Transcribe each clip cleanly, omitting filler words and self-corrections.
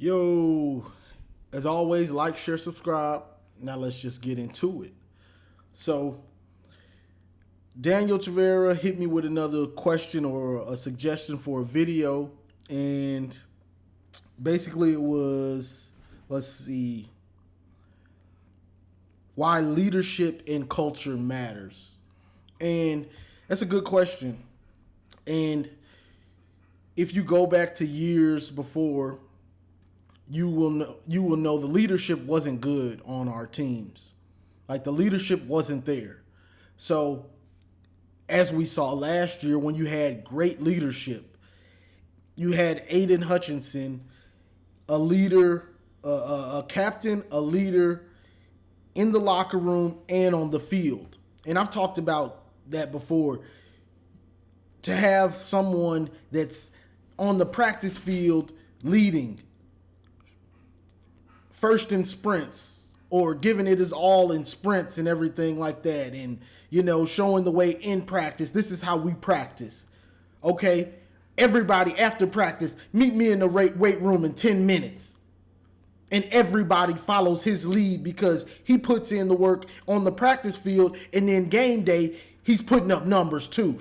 Yo, as always, like, share, subscribe. Now let's just get into it. So, Daniel Tavera hit me with another question or a suggestion for a video. And basically, it was, let's see, why leadership and culture matters. And that's a good question. And if you go back to years before, you will know the leadership wasn't good on our teams. Like, the leadership wasn't there. So as we saw last year, when you had great leadership, you had Aiden Hutchinson, a leader, a captain, a leader in the locker room and on the field. And I've talked about that before. To have someone that's on the practice field leading, first in sprints, or giving it his all in sprints and everything like that, and showing the way in practice. This is how we practice. Okay, everybody after practice, meet me in the weight room in 10 minutes. And everybody follows his lead because he puts in the work on the practice field, and then game day he's putting up numbers too,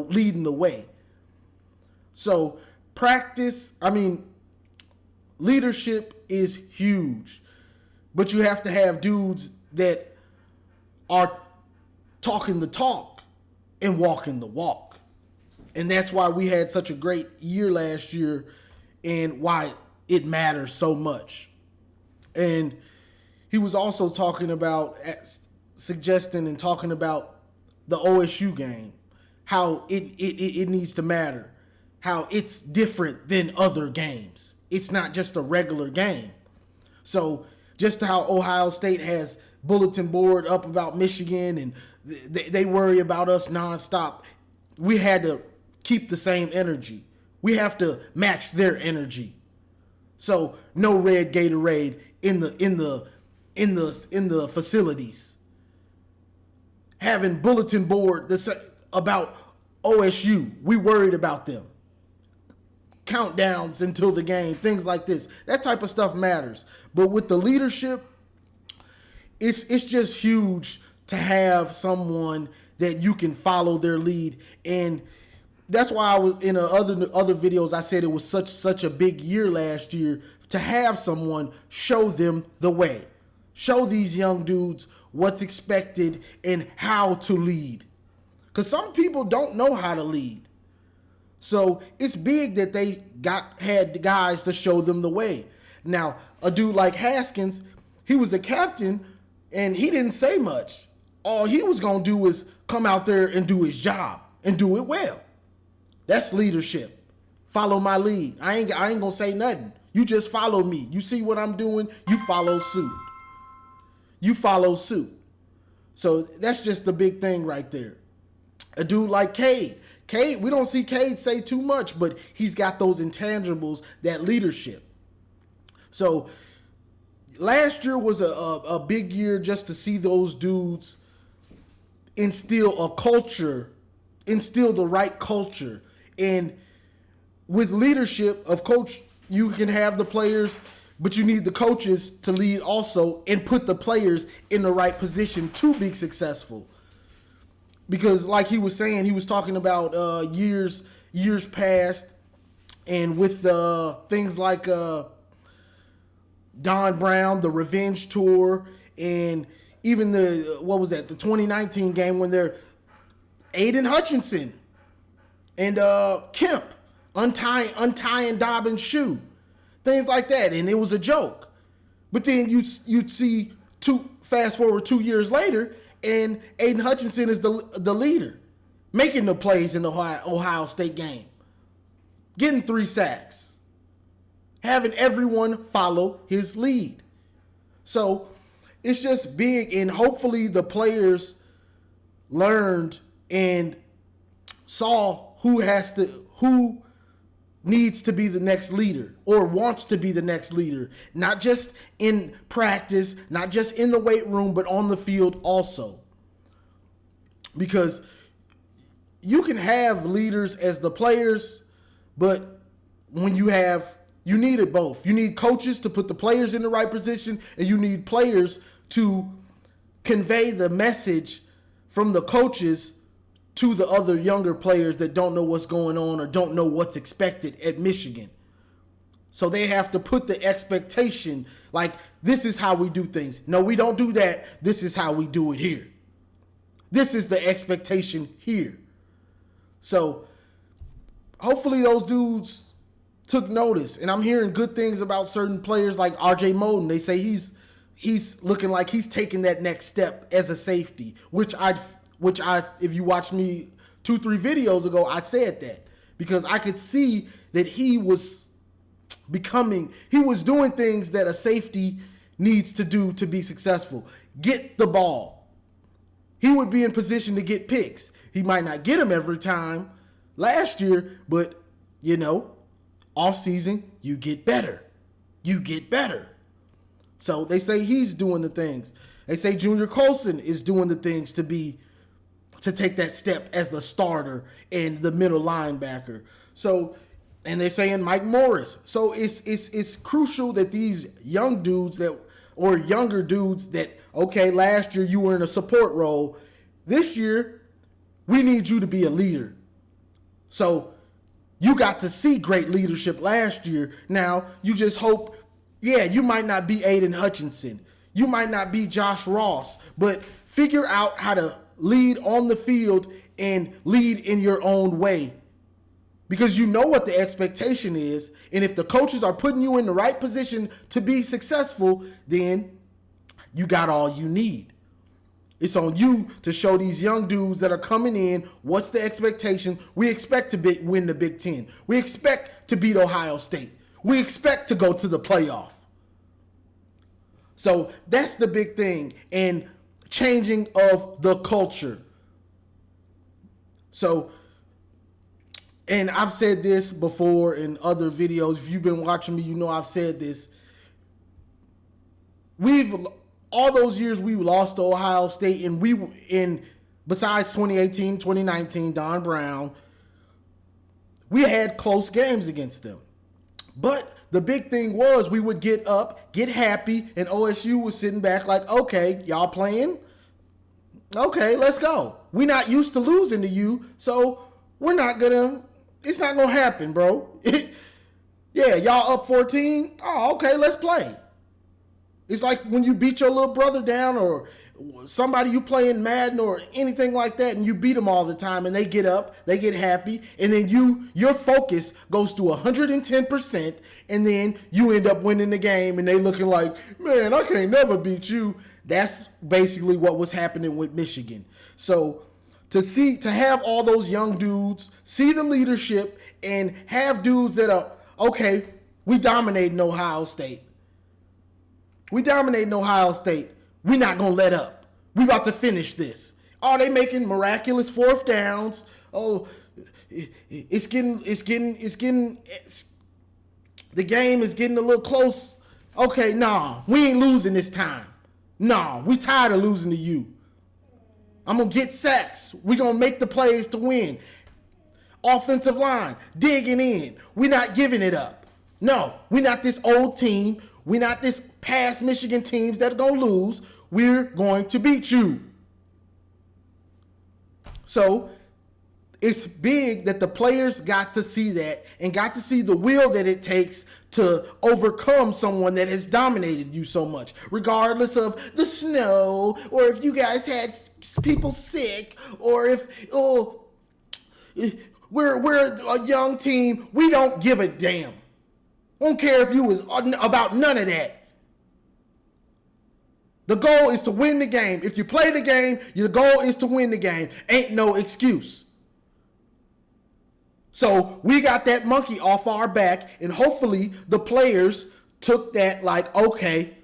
leading the way. So leadership is huge, but you have to have dudes that are talking the talk and walking the walk. And that's why we had such a great year last year and why it matters so much. And he was also talking about, suggesting and talking about the OSU game, how it needs to matter, how it's different than other games. It's not just a regular game. So just how Ohio State has bulletin board up about Michigan and they worry about us nonstop, we had to keep the same energy. We have to match their energy. So no red Gatorade in the facilities. Having bulletin board about OSU, we worried about them. Countdowns until the game, things like this. That type of stuff matters. But with the leadership, it's just huge to have someone that you can follow their lead. And that's why I was in other videos, I said it was such a big year last year to have someone show them the way. Show these young dudes what's expected and how to lead. Because some people don't know how to lead. So it's big that they had the guys to show them the way. Now, a dude like Haskins, he was a captain and he didn't say much. All he was going to do is come out there and do his job and do it well. That's leadership. Follow my lead. I ain't going to say nothing. You just follow me. You see what I'm doing, you follow suit. You follow suit. So that's just the big thing right there. A dude like Cade, we don't see Cade say too much, but he's got those intangibles, that leadership. So last year was a big year just to see those dudes instill a culture, instill the right culture. And with leadership, of coach, you can have the players, but you need the coaches to lead also and put the players in the right position to be successful. Because like he was saying, he was talking about years past, and with things like Don Brown, the Revenge Tour, and even the 2019 game when they're Aiden Hutchinson and Kemp untying Dobbins' shoe, things like that, and it was a joke. But then you'd see fast forward 2 years later, and Aiden Hutchinson is the leader, making the plays in the Ohio State game, getting 3 sacks, having everyone follow his lead. So it's just big, and hopefully the players learned and saw who needs to be the next leader or wants to be the next leader, not just in practice, not just in the weight room, but on the field also. Because you can have leaders as the players, but when you You need it both. You need coaches to put the players in the right position, and you need players to convey the message from the coaches to the other younger players that don't know what's going on or don't know what's expected at Michigan. So they have to put the expectation, like, this is how we do things. No, we don't do that. This is how we do it here. This is the expectation here. So hopefully those dudes took notice. And I'm hearing good things about certain players like RJ Moden. They say he's looking like he's taking that next step as a safety, which I, if you watched me 2-3 videos ago, I said that because I could see that he was doing things that a safety needs to do to be successful. Get the ball. He would be in position to get picks. He might not get them every time last year, but, off season, you get better. You get better. So they say he's doing the things. They say Junior Colson is doing the things to take that step as the starter and the middle linebacker. So, and they're saying Mike Morris. So it's crucial that these young dudes or younger dudes that, okay, last year you were in a support role. This year, we need you to be a leader. So you got to see great leadership last year. Now, you just hope, you might not be Aiden Hutchinson. You might not be Josh Ross, but figure out how to lead on the field and lead in your own way. Because you know what the expectation is, and if the coaches are putting you in the right position to be successful, then you got all you need. It's on you to show these young dudes that are coming in what's the expectation. We expect to win the Big Ten. We expect to beat Ohio State. We expect to go to the playoff. So that's the big thing, and changing of the culture. So, and I've said this before in other videos. If you've been watching me, you know I've said this. All those years we lost to Ohio State, and besides 2018, 2019, Don Brown, we had close games against them. But the big thing was we would get up, get happy, and OSU was sitting back like, okay, y'all playing? Okay, let's go. We're not used to losing to you, so it's not going to happen, bro. Y'all up 14? Oh, okay, let's play. It's like when you beat your little brother down or somebody you play in Madden or anything like that, and you beat them all the time, and they get up, they get happy, and then your focus goes to 110%, and then you end up winning the game, and they looking like, man, I can't never beat you. That's basically what was happening with Michigan. So to have all those young dudes, see the leadership, and have dudes that are, okay, we dominating Ohio State. We dominating Ohio State. We're not going to let up. We about to finish this. Oh, they making miraculous fourth downs. Oh, the game is getting a little close. Okay, nah, we ain't losing this time. Nah, we tired of losing to you. I'm going to get sacks. We're going to make the plays to win. Offensive line, digging in. We're not giving it up. No, we're not this old team. We're not this past Michigan teams that are going to lose. We're going to beat you. So it's big that the players got to see that and got to see the will that it takes to overcome someone that has dominated you so much, regardless of the snow, or if you guys had people sick, or if we're a young team. We don't give a damn. I don't care if you was about none of that. The goal is to win the game. If you play the game, your goal is to win the game. Ain't no excuse. So we got that monkey off our back, and hopefully the players took that like, okay,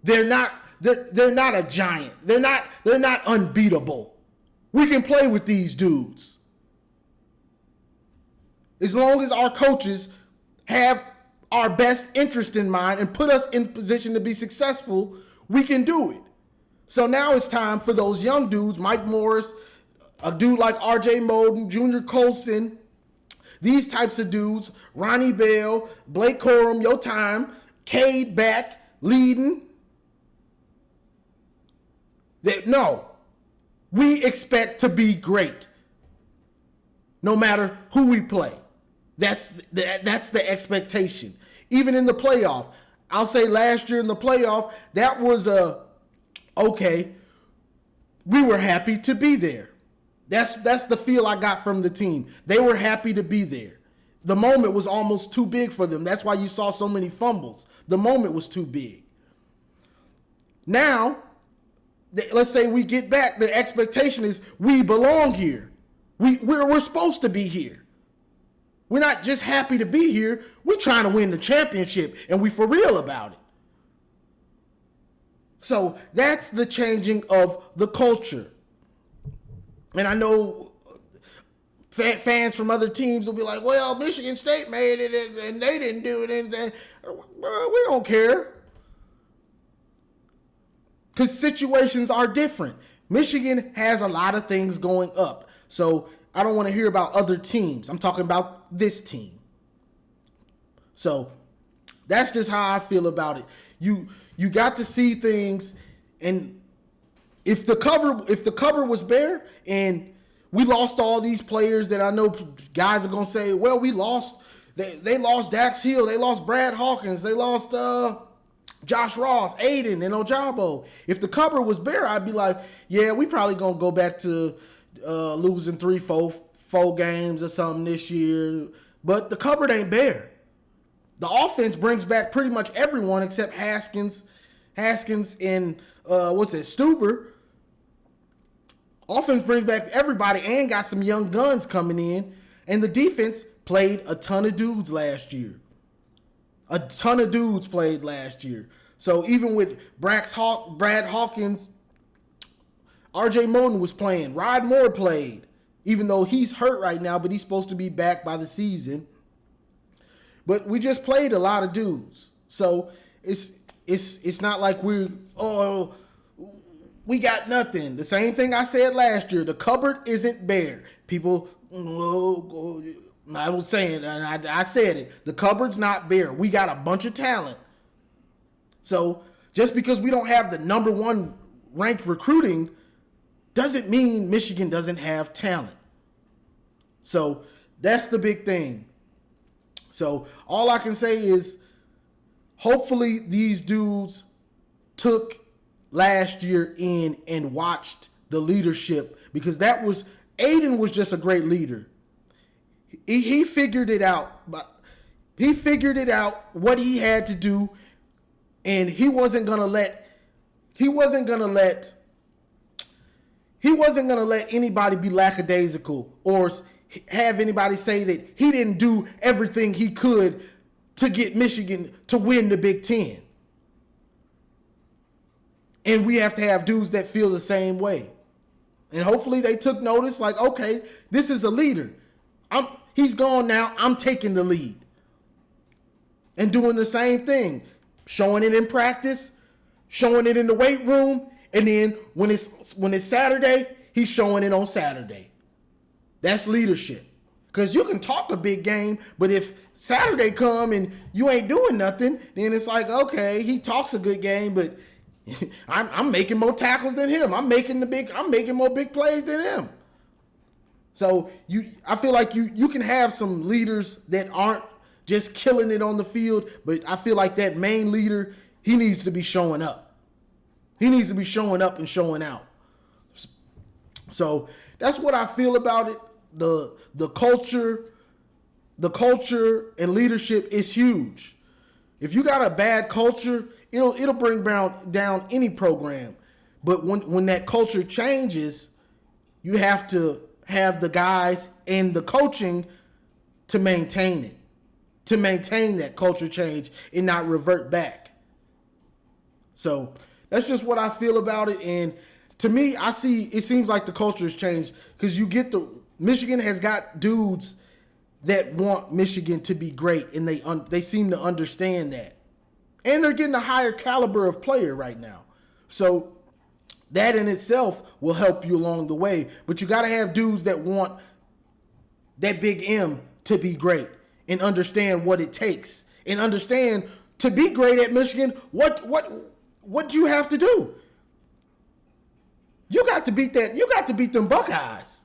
they're not a giant. They're not unbeatable. We can play with these dudes. As long as our coaches have our best interest in mind and put us in position to be successful, we can do it. So now it's time for those young dudes, Mike Morris, a dude like RJ Moden, Junior Colson, These types of dudes, Ronnie Bell, Blake Corum, your time, Cade back, leading. No, we expect to be great, no matter who we play. That's the expectation. Even in the playoff, I'll say last year in the playoff, that was okay. We were happy to be there. That's the feel I got from the team. They were happy to be there. The moment was almost too big for them. That's why you saw so many fumbles. The moment was too big. Now, let's say we get back. The expectation is we belong here. We're supposed to be here. We're not just happy to be here. We're trying to win the championship, and we for real about it. So that's the changing of the culture. And I know fans from other teams will be like, well, Michigan State made it and they didn't do it. And we don't care. Because situations are different. Michigan has a lot of things going up. So I don't want to hear about other teams. I'm talking about this team. So that's just how I feel about it. You got to see things, and if the cover was bare and we lost all these players that I know guys are gonna say, well, we lost. They lost Dax Hill, they lost Brad Hawkins, they lost Josh Ross, Aiden, and Ojabo. If the cover was bare, I'd be like, yeah, we probably gonna go back to losing 4 games or something this year. But the cupboard ain't bare. The offense brings back pretty much everyone except Haskins and Stuber. Offense brings back everybody and got some young guns coming in. And the defense played a ton of dudes last year. A ton of dudes played last year. So even with Brad Hawkins, RJ Moten was playing. Rod Moore played, even though he's hurt right now, but he's supposed to be back by the season. But we just played a lot of dudes. So it's not like we got nothing. The same thing I said last year. The cupboard isn't bare. People, I was saying, and I said it. The cupboard's not bare. We got a bunch of talent. So just because we don't have the number 1 ranked recruiting doesn't mean Michigan doesn't have talent. So that's the big thing. So all I can say is hopefully these dudes took last year in and watched the leadership, because Aiden was just a great leader. He figured it out. He figured it out what he had to do, and he wasn't gonna let anybody be lackadaisical or have anybody say that he didn't do everything he could to get Michigan to win the Big Ten. And we have to have dudes that feel the same way. And hopefully they took notice, like, okay, this is a leader. He's gone now. I'm taking the lead. And doing the same thing. Showing it in practice, showing it in the weight room, and then when it's Saturday, he's showing it on Saturday. That's leadership. Because you can talk a big game, but if Saturday come and you ain't doing nothing, then it's like, okay, he talks a good game, but I'm making more tackles than him. I'm making more big plays than him. So I feel like you can have some leaders that aren't just killing it on the field, but I feel like that main leader, he needs to be showing up. He needs to be showing up and showing out. So that's what I feel about it. The culture and leadership is huge. If you got a bad culture, it'll bring down any program. But when that culture changes, you have to have the guys and the coaching to maintain it, to maintain that culture change and not revert back. So that's just what I feel about it. And to me, it seems like the culture has changed, because Michigan has got dudes that want Michigan to be great, and they seem to understand that. And they're getting a higher caliber of player right now. So that in itself will help you along the way. But you got to have dudes that want that big M to be great and understand what it takes and understand to be great at Michigan, what you have to do. You got to beat that. You got to beat them Buckeyes.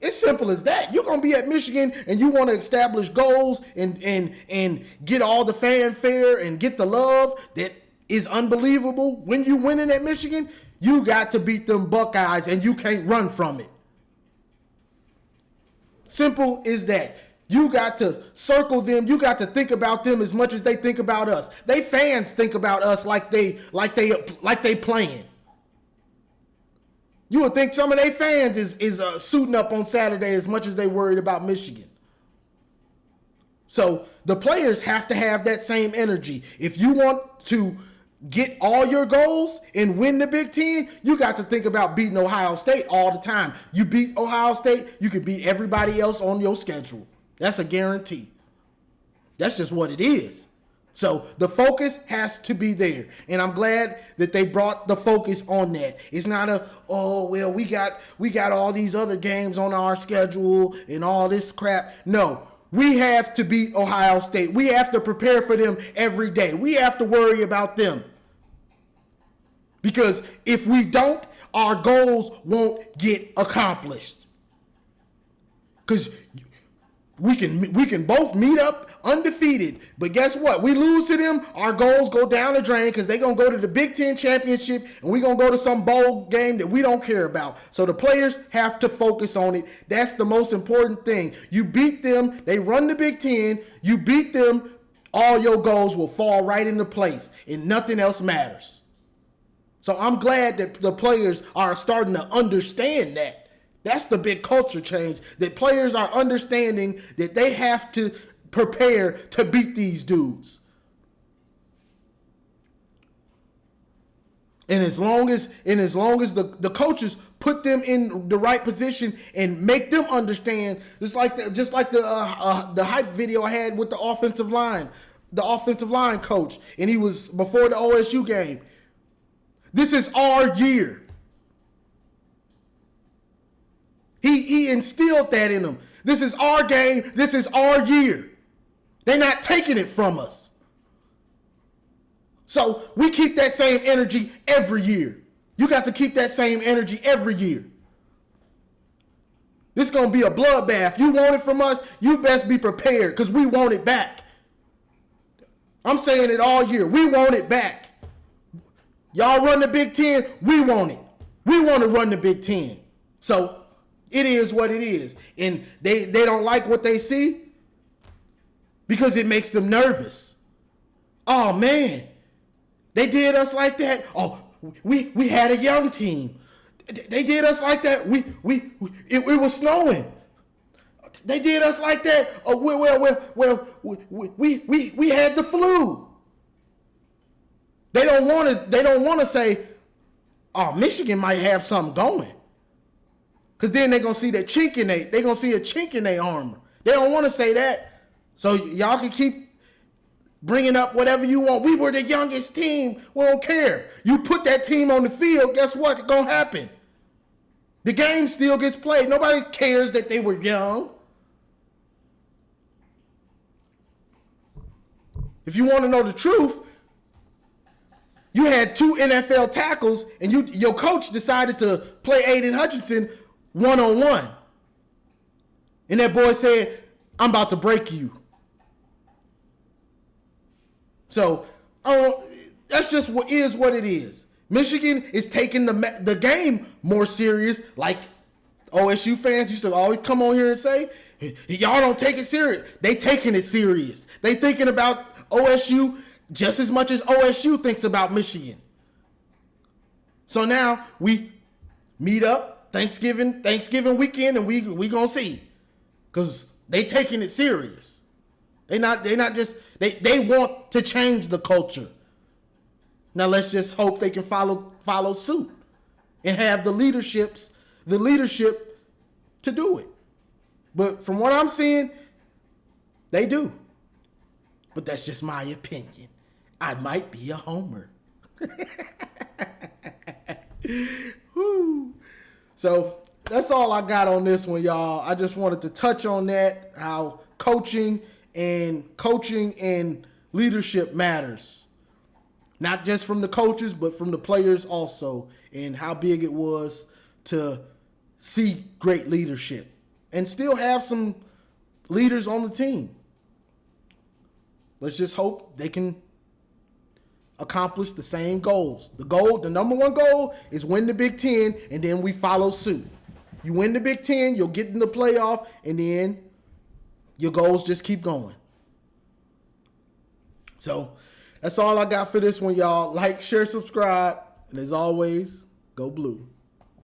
It's simple as that. You're gonna be at Michigan and you want to establish goals and get all the fanfare and get the love that is unbelievable when you winning at Michigan. You got to beat them Buckeyes and you can't run from it. Simple as that. You got to circle them. You got to think about them as much as they think about us. They fans think about us like they playing. You would think some of their fans is suiting up on Saturday as much as they worried about Michigan. So the players have to have that same energy. If you want to get all your goals and win the Big Ten, you got to think about beating Ohio State all the time. You beat Ohio State, you can beat everybody else on your schedule. That's a guarantee. That's just what it is. So the focus has to be there. And I'm glad that they brought the focus on that. It's not we got all these other games on our schedule and all this crap. No, we have to beat Ohio State. We have to prepare for them every day. We have to worry about them. Because if we don't, our goals won't get accomplished. Because we can both meet up undefeated, but guess what? We lose to them, our goals go down the drain because they're going to go to the Big Ten championship and we're going to go to some bowl game that we don't care about. So the players have to focus on it. That's the most important thing. You beat them, they run the Big Ten, you beat them, all your goals will fall right into place and nothing else matters. So I'm glad that the players are starting to understand that. That's the big culture change, that players are understanding that they have to prepare to beat these dudes. And as long as the coaches put them in the right position and make them understand, just like the hype video I had with the offensive line coach, and he was before the OSU game. This is our year. He instilled that in them. This is our game. This is our year. They're not taking it from us. So we keep that same energy every year. You got to keep that same energy every year. This is going to be a bloodbath. You want it from us, you best be prepared because we want it back. I'm saying it all year. We want it back. Y'all run the Big Ten, we want it. We want to run the Big Ten. So it is what it is. And they don't like what they see because it makes them nervous. Oh, man. They did us like that. Oh, we had a young team. They did us like that. It was snowing. They did us like that. Oh, we had the flu. They don't want to say, oh, Michigan might have something going. Because then they're going to see that chink in they're going to see a chink in their armor. They don't want to say that. So y'all can keep bringing up whatever you want. We were the youngest team. We don't care. You put that team on the field, guess what's going to happen? The game still gets played. Nobody cares that they were young. If you want to know the truth, you had 2 NFL tackles and your coach decided to play Aiden Hutchinson one-on-one. And that boy said, I'm about to break you. So, that's just what it is. Michigan is taking the game more serious, like OSU fans used to always come on here and say, y'all don't take it serious. They taking it serious. They thinking about OSU just as much as OSU thinks about Michigan. So now we meet up Thanksgiving weekend and we gonna see. Because they taking it serious. They want to change the culture. Now let's just hope they can follow suit and have the leadership to do it. But from what I'm seeing, they do. But that's just my opinion. I might be a homer. So that's all I got on this one, y'all. I just wanted to touch on that, how coaching and leadership matters. Not just from the coaches, but from the players also, and how big it was to see great leadership and still have some leaders on the team. Let's just hope they can accomplish the same goals. The number one goal is win the Big Ten, and then we follow suit. You win the Big Ten, you'll get in the playoff, and then your goals just keep going. So that's all I got for this one, y'all. Like, share, subscribe, and as always, go blue.